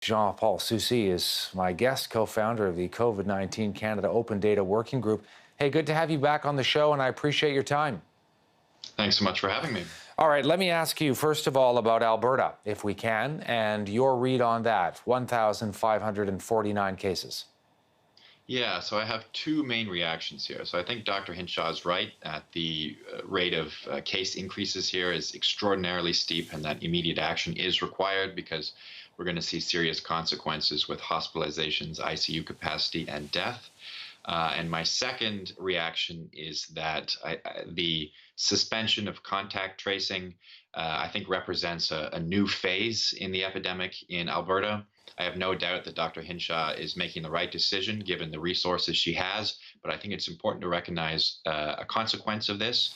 Jean-Paul Soucy is my guest, co-founder of the COVID-19 Canada Open Data Working Group. Hey, good to have you back on the show, and I appreciate your time. Thanks so much for having me. All right, let me ask you, first of all, about Alberta, if we can, and your read on that. 1,549 cases. Yeah, so I have two main reactions here. So I think Dr. Hinshaw is right that the rate of case increases here is extraordinarily steep and that immediate action is required because we're going to see serious consequences with hospitalizations, ICU capacity, and death. And my second reaction is that the suspension of contact tracing, I think, represents a new phase in the epidemic in Alberta. I have no doubt that Dr. Hinshaw is making the right decision given the resources she has, but I think it's important to recognize a consequence of this.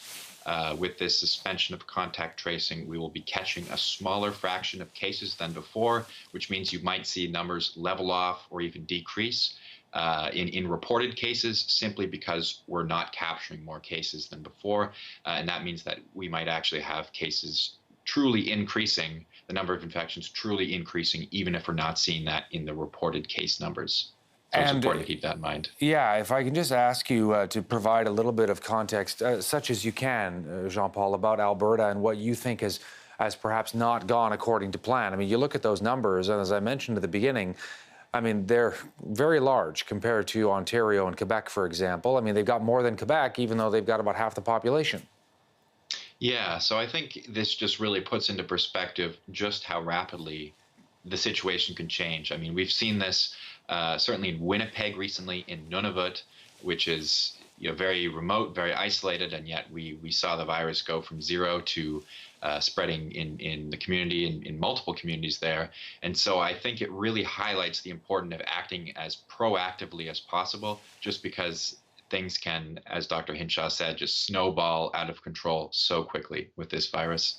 With this suspension of contact tracing, we will be catching a smaller fraction of cases than before, which means you might see numbers level off or even decrease in reported cases simply because we're not capturing more cases than before. And that means that we might actually have cases truly increasing, the number of infections truly increasing, even if we're not seeing that in the reported case numbers. So it's important to keep that in mind. Yeah, if I can just ask you to provide a little bit of context, such as you can, Jean-Paul, about Alberta and what you think has perhaps not gone according to plan. I mean, you look at those numbers, and as I mentioned at the beginning, I mean, they're very large compared to Ontario and Quebec, for example. I mean, they've got more than Quebec, even though they've got about half the population. Yeah, so I think this just really puts into perspective just how rapidly the situation can change. I mean, we've seen this certainly in Winnipeg recently, in Nunavut, which is very remote, very isolated, and yet we saw the virus go from zero to spreading in the community, in multiple communities there. And so I think it really highlights the importance of acting as proactively as possible, just because things can, as Dr. Hinshaw said, just snowball out of control so quickly with this virus.